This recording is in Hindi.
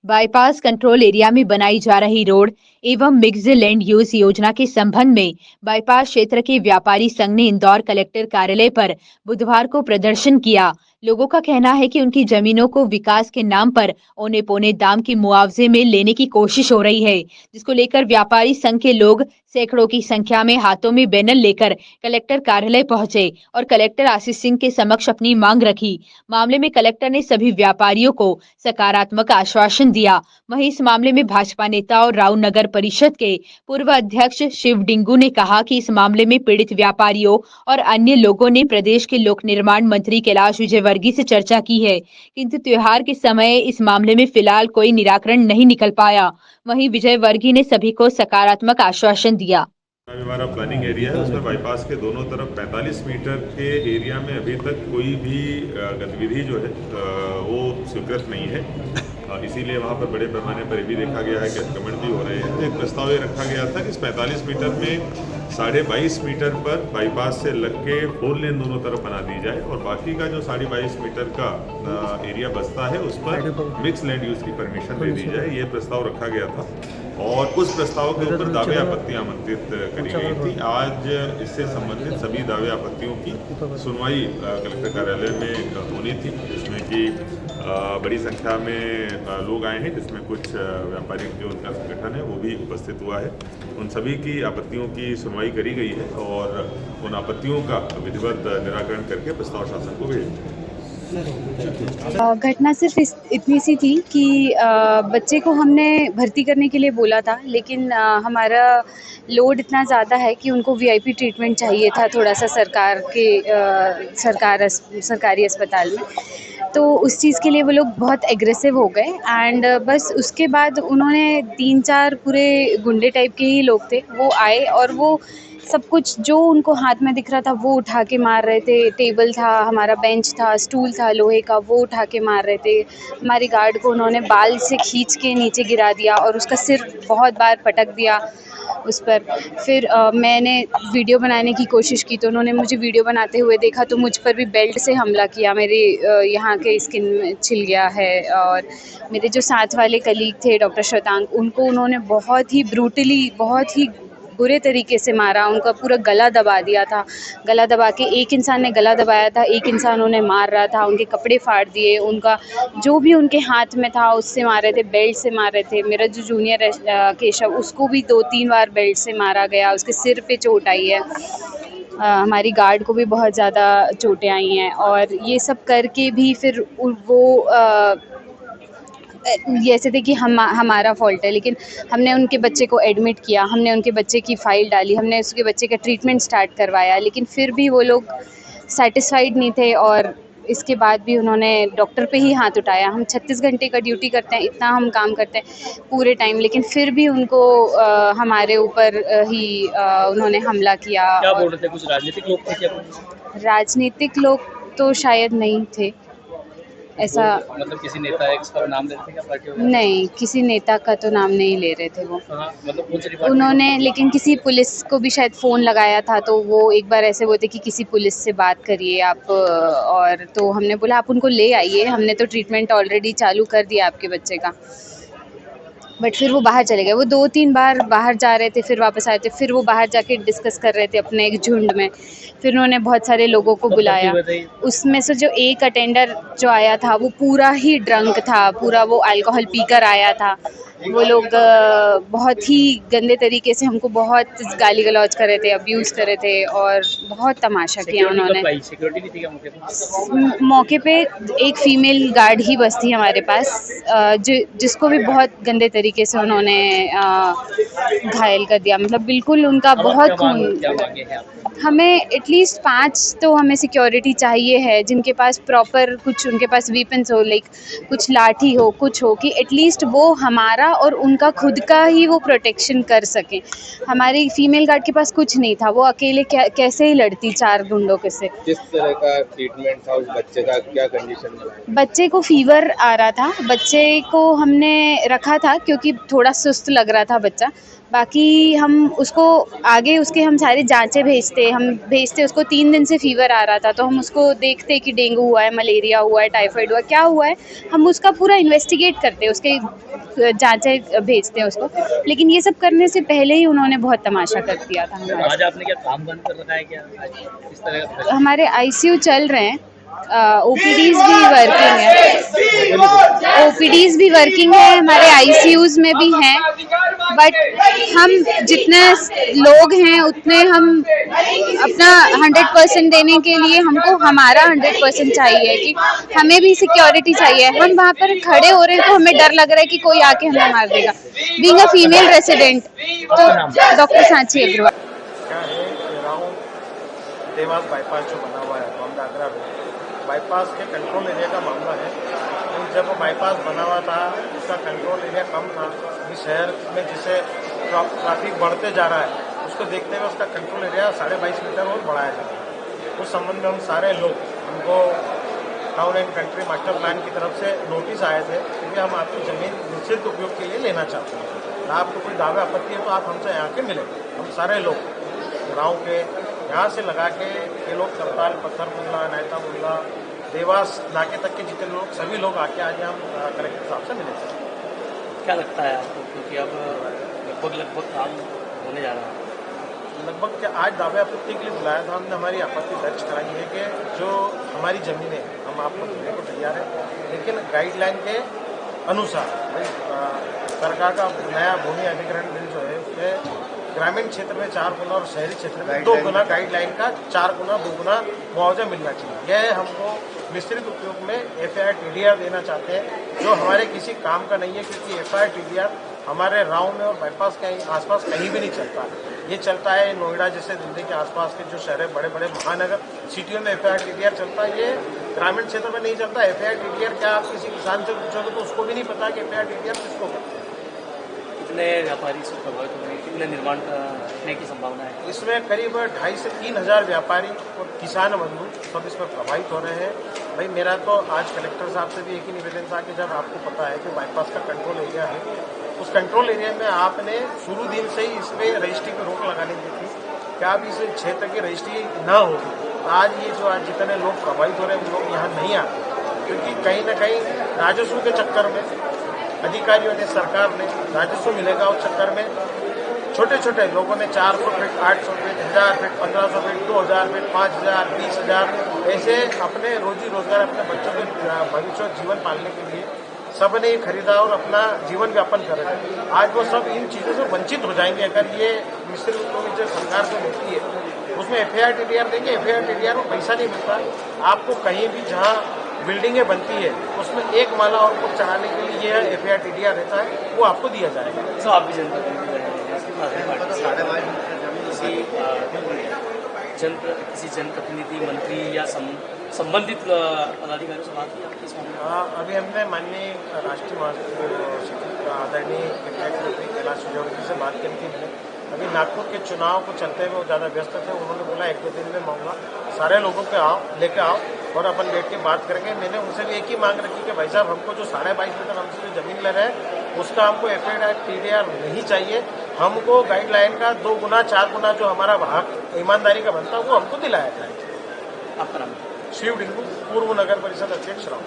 बाईपास कंट्रोल एरिया में बनाई जा रही रोड एवं मिक्स्ड लैंड यूज योजना के संबंध में बाईपास क्षेत्र के व्यापारी संघ ने इंदौर कलेक्टर कार्यालय पर बुधवार को प्रदर्शन किया। लोगों का कहना है कि उनकी जमीनों को विकास के नाम पर औने पौने दाम के मुआवजे में लेने की कोशिश हो रही है, जिसको लेकर व्यापारी संघ के लोग सैकड़ों की संख्या में हाथों में बैनर लेकर कलेक्टर कार्यालय पहुंचे और कलेक्टर आशीष सिंह के समक्ष अपनी मांग रखी। मामले में कलेक्टर ने सभी व्यापारियों को सकारात्मक आश्वासन दिया। वहीं इस मामले में भाजपा नेता और राव नगर परिषद के पूर्व अध्यक्ष शिव डिंगू ने कहा कि इस मामले में पीड़ित व्यापारियों और अन्य लोगों ने प्रदेश के लोक निर्माण मंत्री कैलाश विजयवर्गीय से चर्चा की है, किंतु त्योहार के समय इस मामले में फिलहाल कोई निराकरण नहीं निकल पाया। वहीं विजयवर्गीय ने सभी को सकारात्मक आश्वासन दिया। हमारा प्लानिंग एरिया है, उसमें बाईपास के दोनों तरफ 45 मीटर के एरिया में अभी तक कोई भी गतिविधि जो है वो स्वीकृत नहीं है। इसीलिए वहाँ पर बड़े पैमाने पर भी देखा गया है कि अतिक्रमण भी हो रहे हैं। एक प्रस्ताव ये रखा गया था कि इस 45 मीटर में 22.5 मीटर पर बाईपास से लग के 4 लेन दोनों तरफ बना दी जाए और बाकी का जो 22.5 मीटर का एरिया बचता है उस पर मिक्स लैंड यूज की परमिशन दे दी जाए। ये प्रस्ताव रखा गया था और उस प्रस्ताव के ऊपर दावे आपत्तियां आमंत्रित करी गई थी। आज इससे संबंधित सभी दावे आपत्तियों की सुनवाई कलेक्टर कार्यालय में होनी थी, जिसमें कि बड़ी संख्या में लोग आए हैं, जिसमें कुछ व्यापारिक जो उनका संगठन है वो भी उपस्थित हुआ है। उन सभी की आपत्तियों की सुनवाई करी गई है और उन आपत्तियों का विधिवत निराकरण करके प्रस्ताव शासन को भेज दिया। घटना सिर्फ इतनी सी थी कि बच्चे को हमने भर्ती करने के लिए बोला था, लेकिन हमारा लोड इतना ज़्यादा है कि उनको वीआईपी ट्रीटमेंट चाहिए था थोड़ा सा सरकारी अस्पताल में। तो उस चीज़ के लिए वो लोग बहुत एग्रेसिव हो गए एंड बस उसके बाद उन्होंने 3-4 पूरे गुंडे टाइप के ही लोग थे, वो आए और वो सब कुछ जो उनको हाथ में दिख रहा था वो उठा के मार रहे थे। टेबल था, हमारा बेंच था, स्टूल था लोहे का, वो उठा के मार रहे थे। हमारी गार्ड को उन्होंने बाल से खींच के नीचे गिरा दिया और उसका सिर बहुत बार पटक दिया उस पर। फिर मैंने वीडियो बनाने की कोशिश की तो उन्होंने मुझे वीडियो बनाते हुए देखा तो मुझ पर भी बेल्ट से हमला किया। मेरे यहाँ के स्किन में छिल गया है और मेरे जो साथ वाले कलीग थे डॉक्टर शतांक, उनको उन्होंने बहुत ही ब्रूटली, बहुत ही बुरे तरीके से मारा। उनका पूरा गला दबा दिया था। गला दबा के एक इंसान ने गला दबाया था, एक इंसान उन्हें मार रहा था, उनके कपड़े फाड़ दिए, उनका जो भी उनके हाथ में था उससे मार रहे थे, बेल्ट से मार रहे थे। मेरा जो जूनियर है केशव, उसको भी 2-3 बार बेल्ट से मारा गया, उसके सिर पे चोट आई है। हमारी गार्ड को भी बहुत ज़्यादा चोटें आई हैं और ये सब करके भी फिर वो ये ऐसे थे कि हमारा फ़ॉल्ट है, लेकिन हमने उनके बच्चे को एडमिट किया, हमने उनके बच्चे की फ़ाइल डाली, हमने उसके बच्चे का ट्रीटमेंट स्टार्ट करवाया, लेकिन फिर भी वो लोग सैटिस्फाइड नहीं थे और इसके बाद भी उन्होंने डॉक्टर पे ही हाथ उठाया। हम 36 घंटे का ड्यूटी करते हैं, इतना हम काम करते हैं पूरे टाइम, लेकिन फिर भी उनको हमारे ऊपर ही उन्होंने हमला किया। क्या बोल रहे थे? कुछ राजनीतिक लोग थे क्या? राजनीतिक लोग तो शायद नहीं थे ऐसा। मतलब किसी नेता का नाम ले रहे थे क्या पार्टी वगैरह? नहीं, किसी नेता का तो नाम नहीं ले रहे थे वो। हाँ, मतलब कौन से डिपार्टमेंट? उन्होंने लेकिन किसी पुलिस को भी शायद फ़ोन लगाया था, तो वो एक बार ऐसे बोलते कि किसी पुलिस से बात करिए आप, और तो हमने बोला आप उनको ले आइए, हमने तो ट्रीटमेंट ऑलरेडी चालू कर दिया आपके बच्चे का। बट फिर वो बाहर चले गए। वो 2-3 बार बाहर जा रहे थे, फिर वापस आए थे, फिर वो बाहर जाके डिस्कस कर रहे थे अपने एक झुंड में। फिर उन्होंने बहुत सारे लोगों को बुलाया। उसमें से जो एक अटेंडर जो आया था वो पूरा ही ड्रंक था, पूरा वो अल्कोहल पीकर आया था। वो लोग बहुत ही गंदे तरीके से हमको बहुत गाली गलौज कर रहे थे, अब्यूज़ कर रहे थे और बहुत तमाशा किया उन्होंने। सिक्योरिटी नहीं थी क्या मौके पे? मौके पे एक फ़ीमेल गार्ड ही बस थी हमारे पास, जिसको भी बहुत गंदे तरीके से उन्होंने घायल कर दिया। मतलब बिल्कुल उनका बहुत खून। क्या मांगे हैं आप? हमें एटलीस्ट 5 तो हमें सिक्योरिटी चाहिए है, जिनके पास प्रॉपर कुछ उनके पास वेपन्स हो, लाइक कुछ लाठी हो, कुछ हो, कि एटलीस्ट वो हमारा और उनका खुद का ही वो प्रोटेक्शन कर सकें। हमारी फीमेल गार्ड के पास कुछ नहीं था, वो अकेले कैसे ही लड़ती 4 गुंडों के से। किस तरह का ट्रीटमेंट था उस बच्चे का, क्या कंडीशन में? बच्चे को फ़ीवर आ रहा था, बच्चे को हमने रखा था क्योंकि थोड़ा सुस्त लग रहा था बच्चा, बाकी हम उसको आगे उसके हम सारी जांचें भेजते उसको 3 दिन से फीवर आ रहा था, तो हम उसको देखते कि डेंगू हुआ है, मलेरिया हुआ है, टाइफाइड हुआ है, क्या हुआ है, हम उसका पूरा इन्वेस्टिगेट करते, उसके जांचें भेजते हैं उसको। लेकिन ये सब करने से पहले ही उन्होंने बहुत तमाशा कर दिया था हमारे आज आपने क्या काम बंद कर रखा है क्या आज इस तरह का साथ। हमारे आईसीयू चल रहे हैं, ओपीडीज भी वर्किंग है, ओपीडीज भी वर्किंग है, हमारे आईसीयूज में भी हैं, बट हम जितने लोग हैं उतने हम अपना 100% देने के लिए हमको हमारा 100% चाहिए कि हमें भी सिक्योरिटी चाहिए। हम वहाँ पर खड़े हो रहे हैं तो हमें डर लग रहा है कि कोई आके हमें मार देगा। बीइंग अ फीमेल रेसिडेंट, तो डॉक्टर सांची अग्रवाल। क्या है कि राउंड देवास बाईपास जो बना हुआ है बॉम्बे आगरा रोड, बाईपास के कंट्रोल एरिया का मामला है। जब वो बाईपास बना हुआ था उसका कंट्रोल एरिया कम था, इस शहर में जिससे ट्रैफिक बढ़ते जा रहा है उसको देखते हुए उसका कंट्रोल एरिया 22.5 मीटर और बढ़ाया जा रहा है। उस संबंध में हम सारे लोग, हमको town and country master plan की तरफ से नोटिस आए थे क्योंकि हम आपकी ज़मीन निश्चित उपयोग के लिए लेना चाहते हैं। आपको कोई दावे आपत्ति है तो आप हमसे यहाँ के मिले। हम सारे लोग गाँव के यहाँ से लगा के ये लोग करताल, पत्थर मुल्ला, नायता मुल्ला, देवास नाके तक के जितने लोग, सभी लोग आके आज हम कलेक्टर साहब से मिले थे। क्या लगता है आपको, क्योंकि अब लगभग काम होने जा रहा है? लगभग क्या आज दावे आपत्ति के लिए बुलाया था हमने, हमारी आपत्ति दर्ज कराई है कि जो हमारी ज़मीनें हम आपको देने को तैयार है, लेकिन गाइडलाइन के अनुसार सरकार का नया भूमि अधिग्रहण बिल जो है उसमें ग्रामीण क्षेत्र में 4 गुना और शहरी क्षेत्र में 2 गुना गाइडलाइन का 4 गुना 2 गुना मुआवजा मिलना चाहिए। यह हमको मिश्रित उपयोग में एफआईआर टीडीआर देना चाहते हैं जो हमारे किसी काम का नहीं है, क्योंकि एफआईआर टीडीआर हमारे गाँव में और बाईपास के आसपास कहीं भी नहीं चलता। ये चलता है नोएडा जैसे दिल्ली के आसपास के जो शहर है, बड़े बड़े महानगर सिटियों में एफआईआर टीडीआर चलता है, ये ग्रामीण क्षेत्र में नहीं चलता। एफआईआर टीडीआर क्या आप किसी किसान से पूछोगे तो उसको भी नहीं पता कि एफआईआर टीडीआर किसको करते हैं। कितने व्यापारी से प्रभावित हो रहे हैं, कितने निर्माण करने की संभावना है? इसमें करीब 2,500 से 3,000 व्यापारी और किसान बंधु सब इसमें प्रभावित हो रहे हैं। भाई मेरा तो आज कलेक्टर साहब से भी एक ही निवेदन था कि जब आपको पता है कि बाईपास का कंट्रोल एरिया है, उस कंट्रोल एरिया में आपने शुरू दिन से ही इसमें रजिस्ट्री पर रोक लगाने की थी कि आप इस क्षेत्र की रजिस्ट्री न होगी। आज ये जो आज जितने लोग प्रभावित हो रहे हैं वो लोग यहाँ नहीं आते, क्योंकि कहीं ना कहीं राजस्व के चक्कर में अधिकारियों ने, सरकार ने राजस्व मिलेगा उस चक्कर में छोटे छोटे लोगों ने 400 feet, 800 feet, 1000 feet, 1500 feet, 2000 feet, 5000, 20,000 ऐसे अपने रोजी रोजगार, अपने बच्चों के भविष्य और जीवन पालने के लिए सब ने खरीदा और अपना जीवन व्यापन कर रहे हैं। आज वो सब इन चीज़ों से वंचित हो जाएंगे अगर ये मिश्रित उपयोग जो सरकार जो नीति है उसमें एफआईआर टीडीआर देंगे। एफआईआर टीडीआर को पैसा नहीं मिलता। आपको कहीं भी जहाँ बिल्डिंगें बनती है उसमें एक माला और ऊपर चढ़ाने के लिए यह एफआईआर टीडीआर रहता है, वो आपको दिया जाएगा। तो आप भी जनता किसी जनप्रतिनिधि, मंत्री या संबंधित पदाधिकारियों से बात की आपकी इस मामले में? अभी हमने माननीय राष्ट्रीय महासचिव आदरणीय मुख्यमंत्री कैलाश विजयवर्गीय से बात करी थी। अभी नागपुर के चुनाव को चलते हुए वो ज़्यादा व्यस्त थे, उन्होंने बोला 1-2 दिन में मांगा सारे लोगों के लेके आओ और अपन बैठ के बात करेंगे। मैंने उनसे भी एक ही मांग रखी कि भाई साहब हमको जो 22.5 मीटर हमसे जो जमीन ले रहे हैं उसका हमको एफआईआर टीडीआर नहीं चाहिए, हमको गाइडलाइन का 2 गुना 4 गुना जो हमारा हक ईमानदारी का बनता है वो हमको दिलाया जाए। आपका नाम? शिव डिंगू, पूर्व नगर परिषद अध्यक्ष राव।